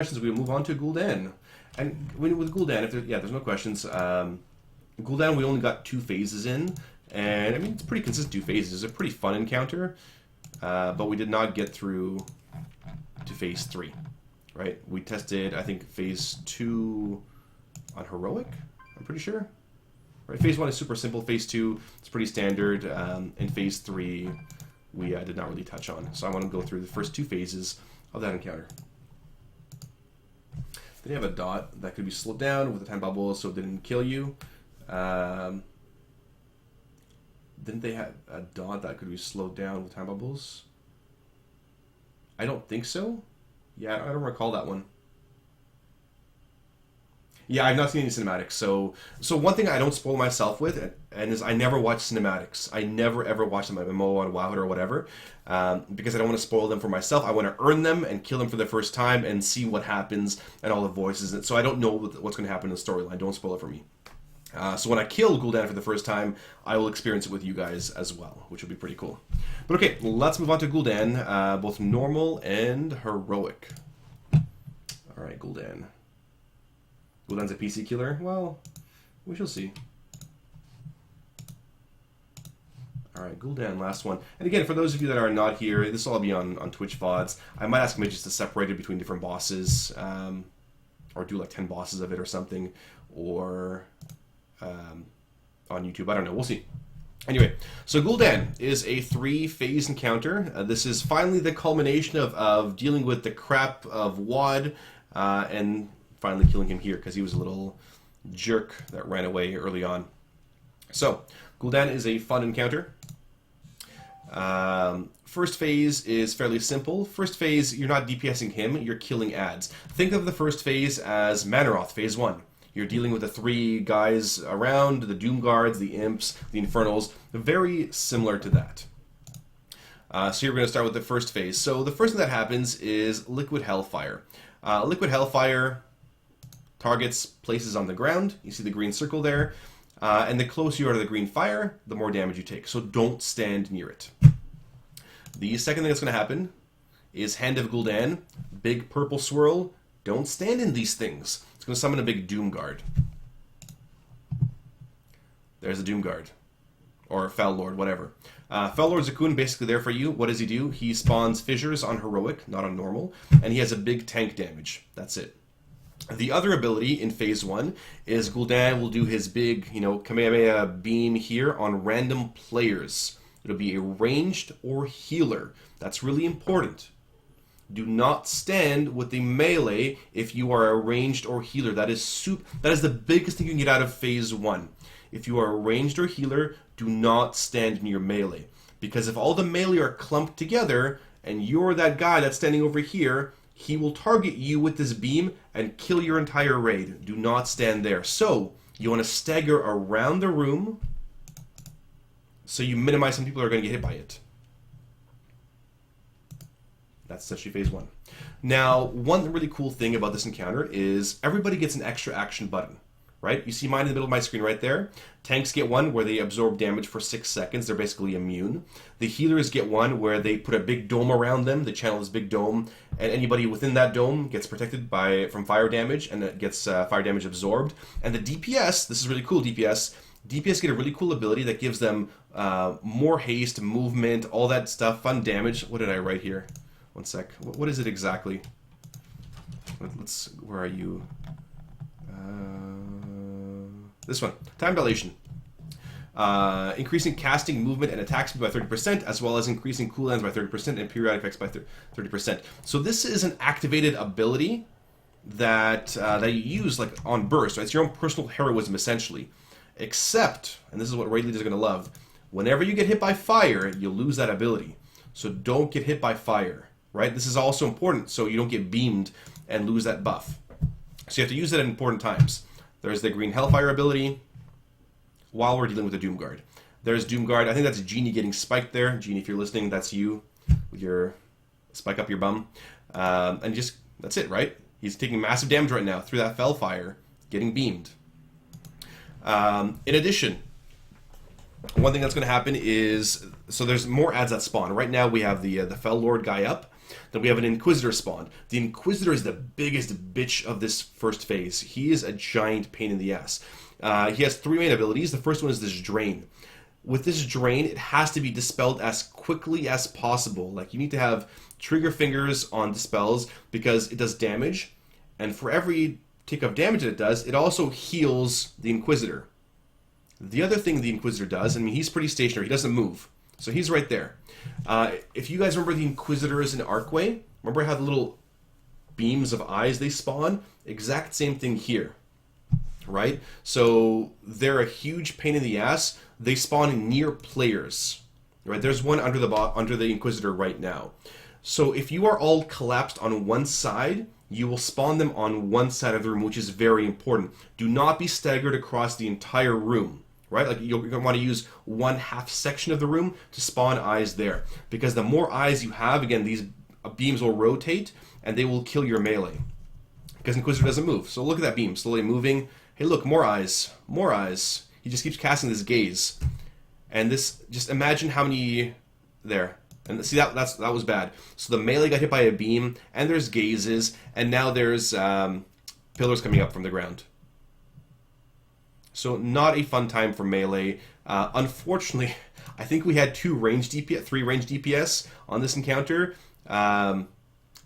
questions, we move on to Gul'dan. And with Gul'dan, if there's no questions. Gul'dan, we only got 2 phases in, and I mean it's pretty consistent 2 phases. It's a pretty fun encounter, but we did not get through to phase 3, right? We tested, I think, phase 2 on heroic. I'm pretty sure. Right, phase 1 is super simple. Phase 2 is pretty standard, and phase 3 we did not really touch on. So I want to go through the first 2 phases of that encounter. Then you have a dot that could be slowed down with a time bubble so it didn't kill you. Didn't they have a dot that could be slowed down with time bubbles? I don't think so. Yeah, I don't recall that one. Yeah, I've not seen any cinematics. So one thing I don't spoil myself with, and is I never watch cinematics. I never ever watch them on MMO on Wowhead or whatever, because I don't want to spoil them for myself. I want to earn them and kill them for the first time and see what happens and all the voices. So I don't know what's going to happen in the storyline. Don't spoil it for me. So when I kill Gul'dan for the first time, I will experience it with you guys as well, which will be pretty cool. But okay, let's move on to Gul'dan, both normal and heroic. All right, Gul'dan. Gul'dan's a PC killer? Well, we shall see. Alright, Gul'dan, last one. And again, for those of you that are not here, this will all be on Twitch VODs. I might ask Midges to separate it between different bosses, or do like 10 bosses of it or something, or on YouTube. I don't know. We'll see. Anyway, so Gul'dan is a 3-phase encounter. This is finally the culmination of dealing with the crap of WoD, and finally killing him here because he was a little jerk that ran away early on. So, Gul'dan is a fun encounter. First phase is fairly simple. First phase, you're not DPSing him, you're killing ads. Think of the first phase as Manaroth, phase 1. You're dealing with the 3 guys around, the Doom Guards, the Imps, the Infernals, very similar to that. So you're going to start with the first phase. So the first thing that happens is Liquid Hellfire. Liquid Hellfire targets places on the ground. You see the green circle there. And the closer you are to the green fire, the more damage you take. So don't stand near it. The second thing that's going to happen is Hand of Gul'dan. Big purple swirl. Don't stand in these things. It's going to summon a big Doom Guard. There's a Doom Guard. Or Fel Lord, whatever. Fel Lord Zakun basically there for you. What does he do? He spawns fissures on heroic, not on normal. And he has a big tank damage. That's it. The other ability in phase 1 is Gul'dan will do his big, Kamehameha beam here on random players. It'll be a ranged or healer. That's really important. Do not stand with the melee if you are a ranged or healer. That is the biggest thing you can get out of phase 1. If you are a ranged or healer, do not stand near melee. Because if all the melee are clumped together and you're that guy that's standing over here, he will target you with this beam and kill your entire raid. Do not stand there. So, you want to stagger around the room so you minimize some people who are going to get hit by it. That's essentially phase 1. Now, one really cool thing about this encounter is everybody gets an extra action button. Right? You see mine in the middle of my screen right there. Tanks get one where they absorb damage for 6 seconds. They're basically immune. The healers get one where they put a big dome around them. They channel this big dome, and anybody within that dome gets protected from fire damage, and it gets fire damage absorbed. And the DPS, this is really cool, DPS get a really cool ability that gives them more haste, movement, all that stuff, fun damage. What did I write here? One sec. What is it exactly? Where are you? This one, time dilation. Increasing casting, movement, and attack speed by 30%, as well as increasing cooldowns by 30% and periodic effects by 30%. So this is an activated ability that you use like on burst. Right? It's your own personal heroism, essentially. Except, and this is what raid leaders are going to love, whenever you get hit by fire, you lose that ability. So don't get hit by fire. Right? This is also important, so you don't get beamed and lose that buff. So you have to use it at important times. There's the green Hellfire ability while we're dealing with the Doom Guard. There's Doom Guard. I think that's Genie getting spiked there. Genie, if you're listening, that's you with your spike up your bum. And just, that's it, right? He's taking massive damage right now through that Hellfire, getting beamed. In addition, one thing that's going to happen is, so there's more ads that spawn. Right now we have the Fel Lord guy up. Then we have an Inquisitor spawn. The Inquisitor is the biggest bitch of this first phase. He is a giant pain in the ass. He has 3 main abilities. The first one is this Drain. With this Drain, it has to be dispelled as quickly as possible. Like, you need to have trigger fingers on dispels because it does damage. And for every tick of damage that it does, it also heals the Inquisitor. The other thing the Inquisitor does, I mean, he's pretty stationary. He doesn't move. So he's right there. If you guys remember the Inquisitors in Archway, remember how the little beams of eyes they spawn? Exact same thing here. Right? So they're a huge pain in the ass. They spawn near players. Right? There's one under the Inquisitor right now. So if you are all collapsed on one side, you will spawn them on one side of the room, which is very important. Do not be staggered across the entire room. Right? Like, you're going to want to use one half section of the room to spawn eyes there. Because the more eyes you have, again, these beams will rotate and they will kill your melee. Because Inquisitor doesn't move. So look at that beam slowly moving. Hey, look, more eyes. More eyes. He just keeps casting this gaze. And this, just imagine how many there. And see, that was bad. So the melee got hit by a beam, and there's gazes, and now there's pillars coming up from the ground. So not a fun time for melee. Unfortunately, I think we had 3 ranged DPS on this encounter. I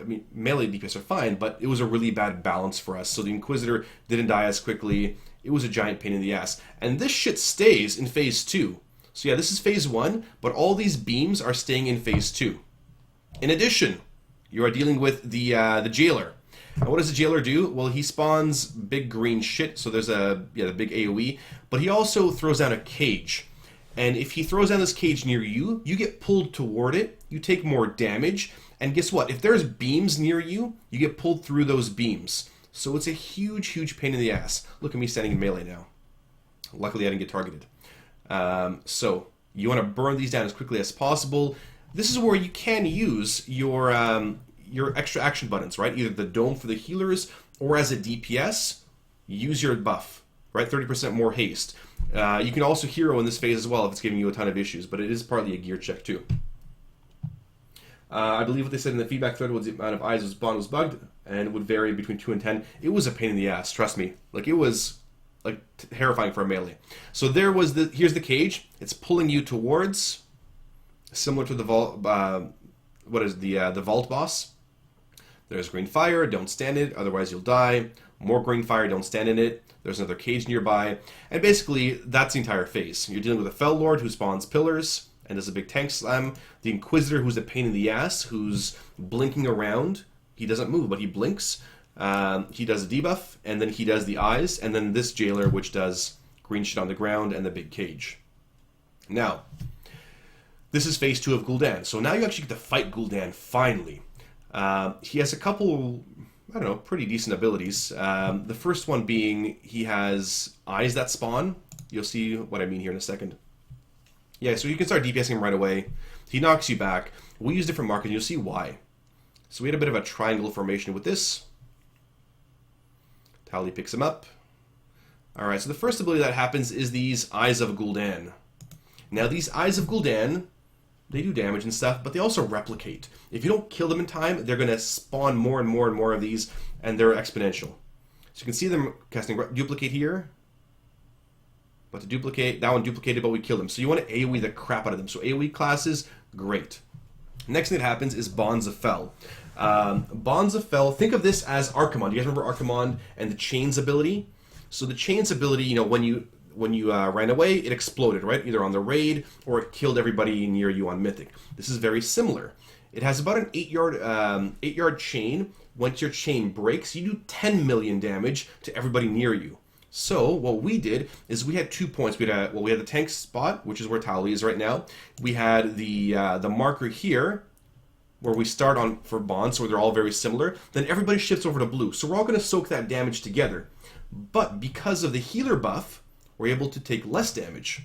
mean, melee DPS are fine, but it was a really bad balance for us. So the Inquisitor didn't die as quickly. It was a giant pain in the ass. And this shit stays in Phase 2. So yeah, this is Phase 1, but all these beams are staying in Phase 2. In addition, you are dealing with the Jailer. And what does the Jailer do? Well, he spawns big green shit, so there's the big AoE, but he also throws down a cage. And if he throws down this cage near you, you get pulled toward it, you take more damage, and guess what? If there's beams near you, you get pulled through those beams. So it's a huge, huge pain in the ass. Look at me standing in melee now. Luckily, I didn't get targeted. So you want to burn these down as quickly as possible. This is where you can use your extra action buttons, right? Either the dome for the healers, or as a DPS, use your buff, right? 30% more haste. You can also hero in this phase as well if it's giving you a ton of issues, but it is partly a gear check too. I believe what they said in the feedback thread was the amount of eyes spawned was bugged, and it would vary between 2 and 10. It was a pain in the ass, trust me. Like, it was like terrifying for a melee. So here's the cage. It's pulling you towards, similar to the vault. The vault boss. There's green fire. Don't stand in it, otherwise you'll die. More green fire. Don't stand in it. There's another cage nearby, and basically that's the entire phase. You're dealing with a Fel Lord who spawns pillars and does a big tank slam. The Inquisitor, who's a pain in the ass, who's blinking around. He doesn't move, but he blinks. He does a debuff, and then he does the eyes, and then this Jailer, which does green shit on the ground and the big cage. Now, this is phase 2 of Gul'dan, so now you actually get to fight Gul'dan, finally. He has a couple, I don't know, pretty decent abilities. The first one being, he has eyes that spawn. You'll see what I mean here in a second. Yeah, so you can start DPSing him right away. He knocks you back. We use different markers, and you'll see why. So we had a bit of a triangle formation with this. Tali picks him up. Alright, so the first ability that happens is these Eyes of Gul'dan. Now, these Eyes of Gul'dan, they do damage and stuff, but they also replicate. If you don't kill them in time, they're going to spawn more and more and more of these, and they're exponential. So you can see them casting Duplicate here. But to duplicate, that one duplicated, but we killed them. So you want to AoE the crap out of them. So AoE classes, great. Next thing that happens is Bonds of Fel. Bonds of Fel, think of this as Archimonde. You guys remember Archimonde and the Chains ability? So the Chains ability, you know, when you ran away, it exploded, right? Either on the raid, or it killed everybody near you on Mythic. This is very similar. It has about an 8-yard chain. Once your chain breaks, you do 10 million damage to everybody near you. So what we did is we had 2 points. We had the tank spot, which is where Tali is right now. We had the marker here, where we start on for bonds, so they're all very similar. Then everybody shifts over to blue. So we're all going to soak that damage together. But because of the healer buff, we're able to take less damage.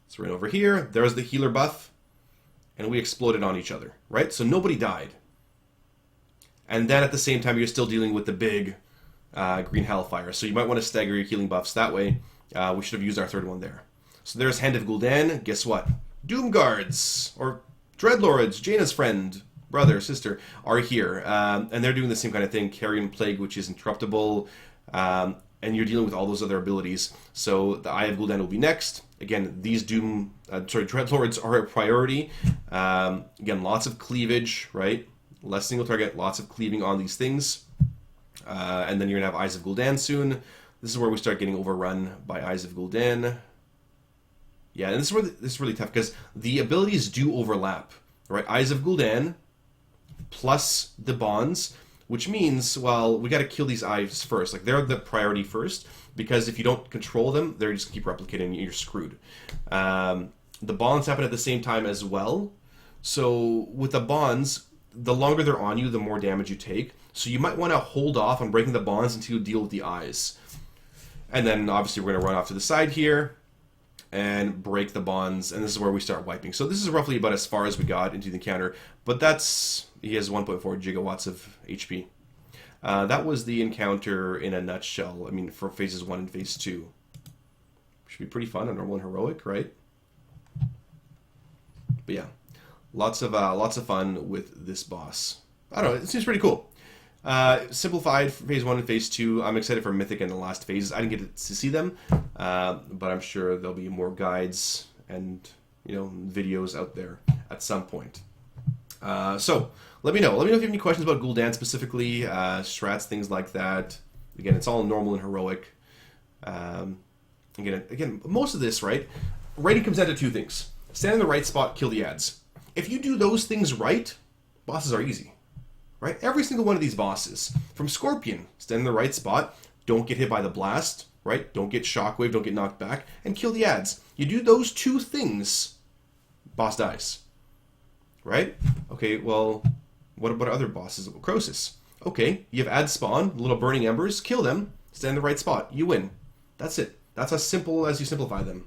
So right over here, there's the healer buff, and we exploded on each other, right? So nobody died. And then at the same time, you're still dealing with the big green hellfire. So you might want to stagger your healing buffs that way. We should have used our third one there. So there's Hand of Gul'dan. Guess what? Doom Guards, or Dreadlords, Jaina's friend, brother, sister, are here. And they're doing the same kind of thing. Carrion Plague, which is interruptible. And you're dealing with all those other abilities. So the Eye of Gul'dan will be next. Again, these Dreadlords are a priority. Again, lots of cleavage, right? Less single target, lots of cleaving on these things. And then you're going to have Eyes of Gul'dan soon. This is where we start getting overrun by Eyes of Gul'dan. Yeah, and this is really tough because the abilities do overlap, right? Eyes of Gul'dan plus the bonds, which means, well, we got to kill these eyes first. Like, they're the priority first, because if you don't control them, they're just keep replicating and you're screwed. The bonds happen at the same time as well. So with the bonds, the longer they're on you, the more damage you take. So you might want to hold off on breaking the bonds until you deal with the eyes. And then obviously we're going to run off to the side here and break the bonds, and this is where we start wiping. So this is roughly about as far as we got into the encounter, but he has 1.4 gigawatts of HP. That was the encounter in a nutshell. I mean, for phases 1 and phase 2. Should be pretty fun on normal and heroic, right? But yeah, lots of fun with this boss. I don't know, it seems pretty cool. Simplified for phase 1 and phase 2. I'm excited for Mythic and the last phases. I didn't get to see them, but I'm sure there'll be more guides and videos out there at some point. So let me know. Let me know if you have any questions about Gul'dan specifically, strats, things like that. Again, it's all normal and heroic. Again, most of this, right? Rating comes down to 2 things: stand in the right spot, kill the ads. If you do those things right, bosses are easy. Right? Every single one of these bosses, from Scorpion, stand in the right spot, don't get hit by the blast, right? Don't get shockwave, don't get knocked back, and kill the ads. You do those 2 things, boss dies. Right? Okay, well, what about other bosses? Croesus. Okay, you have ads spawn, little burning embers, kill them, stand in the right spot, you win. That's it. That's as simple as you simplify them.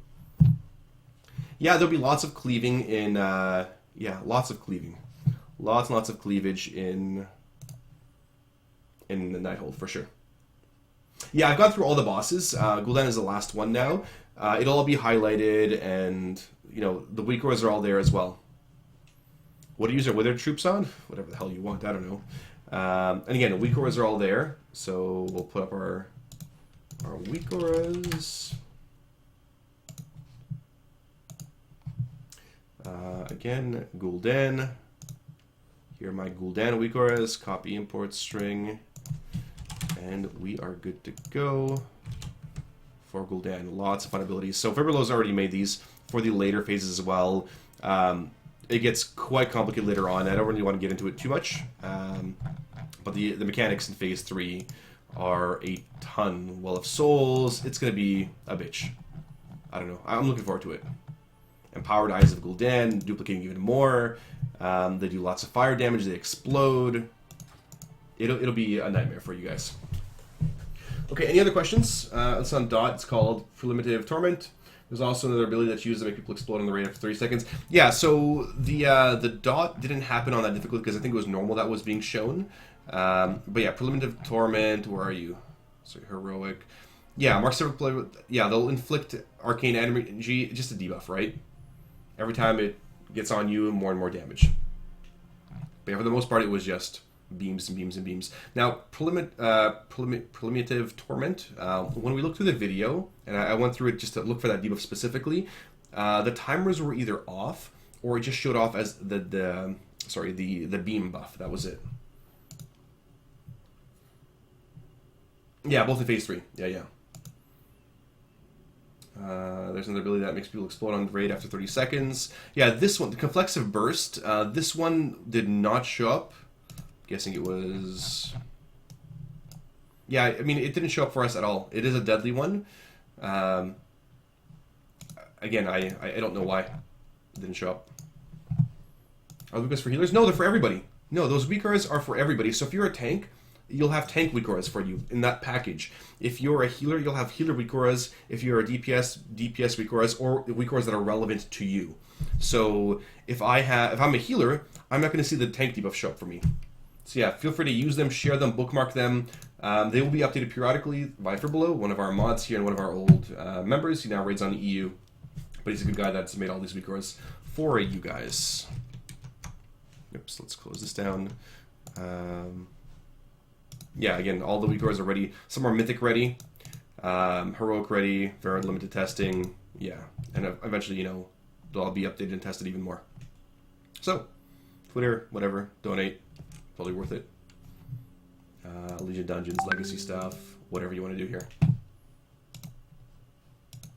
Yeah, there'll be lots of cleaving in, lots of cleaving. Lots and lots of cleavage in the Nighthold, for sure. Yeah, I've gone through all the bosses. Gul'dan is the last one now. It'll all be highlighted, and, the weak cores are all there as well. What do you use our withered troops on? Whatever the hell you want, I don't know. And again, the weak cores are all there, so we'll put up our weak cores. Again, Gul'dan. Here are my Gul'dan weak auras, copy import string, and we are good to go for Gul'dan. Lots of fun abilities. So Fibrilow's already made these for the later phases as well. It gets quite complicated later on. I don't really want to get into it too much, but the mechanics in phase 3 are a ton. Well of Souls, it's going to be a bitch. I don't know. I'm looking forward to it. Empowered Eyes of Gul'dan, duplicating even more. They do lots of fire damage. They explode. It'll be a nightmare for you guys. Okay, any other questions? It's on Dot. It's called Primitive Torment. There's also another ability that's used to make people explode on the radar for 30 seconds. Yeah, so the Dot didn't happen on that difficulty because I think it was normal that was being shown. But yeah, Primitive Torment. Where are you? So heroic. Yeah, Mark Several play with. Yeah, they'll inflict arcane energy. Just a debuff, right? Every time it gets on you, more and more damage. But yeah, for the most part, it was just beams and beams and beams. Now, Primitive Torment, when we looked through the video, and I went through it just to look for that debuff specifically, the timers were either off, or it just showed off as the beam buff. That was it. Yeah, both in phase 3. Yeah. There's another ability that makes people explode on the raid after 30 seconds. Yeah, this one, the Conflexive Burst, this one did not show up. I'm guessing it was... Yeah, I mean, it didn't show up for us at all. It is a deadly one. Again, I don't know why it didn't show up. Are weak auras for healers? No, they're for everybody. No, those weak auras are for everybody. So if you're a tank, you'll have tank weak auras for you in that package. If you're a healer, you'll have healer weak auras. If you're a DPS weak auras, or weak auras that are relevant to you. So if I'm a healer, I'm not going to see the tank debuff show up for me. So yeah, feel free to use them, share them, bookmark them. They will be updated periodically. Viper Below, one of our mods here and one of our old members, he now raids on the EU. But he's a good guy that's made all these weak auras for you guys. Oops, let's close this down. Yeah, again, all the weak cores are ready. Some are mythic ready, heroic ready, very limited testing. Yeah, and eventually, you know, they'll all be updated and tested even more. So, Twitter, whatever, donate, totally worth it. Legion Dungeons, legacy stuff, whatever you want to do here.